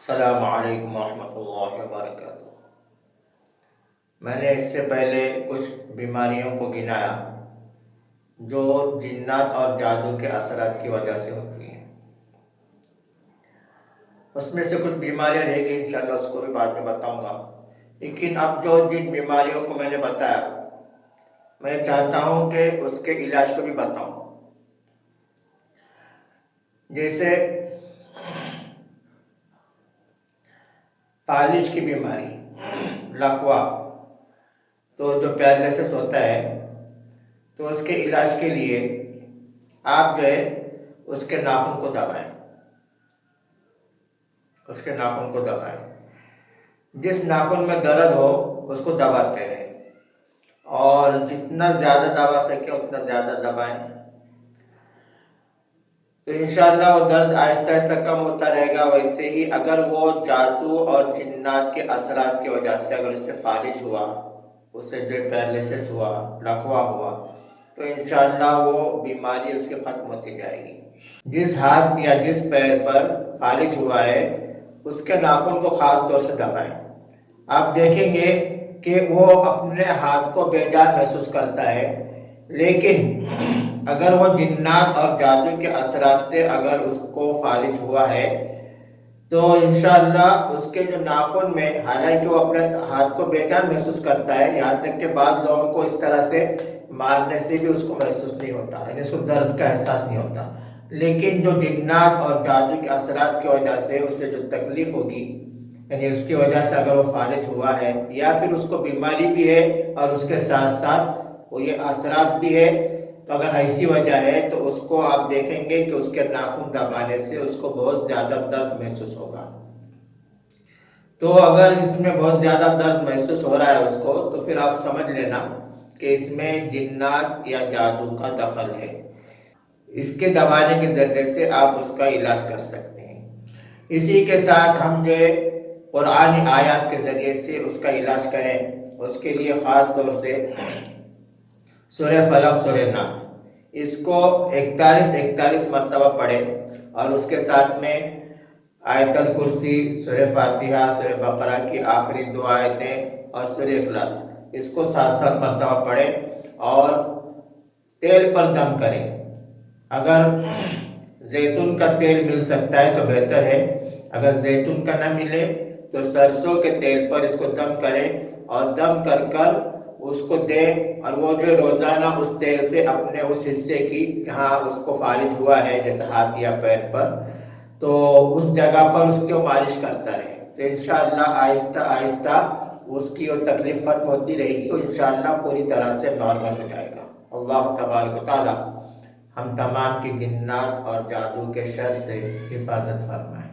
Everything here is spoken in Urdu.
السلام علیکم ورحمۃ اللہ وبرکاتہ۔ میں نے اس سے پہلے کچھ بیماریوں کو گنایا جو جنات اور جادو کے اثرات کی وجہ سے ہوتی ہیں۔ اس میں سے کچھ بیماریاں رہ گئی، انشاءاللہ اس کو بھی بعد میں بتاؤں گا، لیکن اب جو جن بیماریوں کو میں نے بتایا میں چاہتا ہوں کہ اس کے علاج کو بھی بتاؤں۔ جیسے فالج کی بیماری، لقوا، تو جو پیرالائسس ہوتا ہے تو اس کے علاج کے لیے آپ جو ہے اس کے ناخن کو دبائیں، اس کے ناخن کو دبائیں، جس ناخن میں درد ہو اس کو دباتے رہیں اور جتنا زیادہ دبا سکے اتنا زیادہ دبائیں، تو انشاءاللہ وہ درد آہستہ آہستہ کم ہوتا رہے گا۔ ویسے ہی اگر وہ جادو اور جنات کے اثرات کی وجہ سے اگر اسے فالج ہوا، اسے جو پیرالائسس ہوا، لقوا ہوا، تو انشاءاللہ وہ بیماری اس کی ختم ہوتی جائے گی۔ جس ہاتھ یا جس پیر پر فالج ہوا ہے اس کے ناخن کو خاص طور سے دبائیں۔ آپ دیکھیں گے کہ وہ اپنے ہاتھ کو بے جان محسوس کرتا ہے، لیکن اگر وہ جنات اور جادو کے اثرات سے اگر اس کو فالج ہوا ہے تو انشاءاللہ اس کے جو ناخن میں، حالانکہ وہ اپنے ہاتھ کو بے جان محسوس کرتا ہے، یہاں تک کہ بعض لوگوں کو اس طرح سے مارنے سے بھی اس کو محسوس نہیں ہوتا، یعنی اس کو درد کا احساس نہیں ہوتا، لیکن جو جنات اور جادو کے اثرات کی وجہ سے اسے جو تکلیف ہوگی، یعنی اس کی وجہ سے اگر وہ فالج ہوا ہے یا پھر اس کو بیماری بھی ہے اور اس کے ساتھ ساتھ وہ یہ اثرات بھی ہے، تو اگر ایسی وجہ ہے تو اس کو آپ دیکھیں گے کہ اس کے ناخن دبانے سے اس کو بہت زیادہ درد محسوس ہوگا۔ تو اگر اس میں بہت زیادہ درد محسوس ہو رہا ہے اس کو، تو پھر آپ سمجھ لینا کہ اس میں جنات یا جادو کا دخل ہے۔ اس کے دبانے کے ذریعے سے آپ اس کا علاج کر سکتے ہیں۔ اسی کے ساتھ ہم جو قرآنی آیات کے ذریعے سے اس کا علاج کریں، اس کے لیے خاص طور سے سورہ فلق، سورہ ناس، اس کو 41 مرتبہ پڑھیں، اور اس کے ساتھ میں آیت الکرسی، سورہ فاتحہ، سورہ بقرہ کی آخری 2 آیتیں اور سورہ اخلاص، اس کو 7 مرتبہ پڑھیں اور تیل پر دم کریں۔ اگر زیتون کا تیل مل سکتا ہے تو بہتر ہے، اگر زیتون کا نہ ملے تو سرسوں کے تیل پر اس کو دم کریں اور دم کر کر اس کو دیں، اور وہ جو روزانہ اس تیل سے اپنے اس حصے کی جہاں اس کو فالج ہوا ہے، جیسے ہاتھ یا پیر پر، تو اس جگہ پر اس کی مالش کرتا رہے، تو انشاءاللہ آہستہ آہستہ اس کی وہ تکلیف ختم ہوتی رہے گی، اور انشاءاللہ پوری طرح سے نارمل ہو جائے گا۔ اللہ تبارک و تعالی ہم تمام کی جنات اور جادو کے شر سے حفاظت فرمائے۔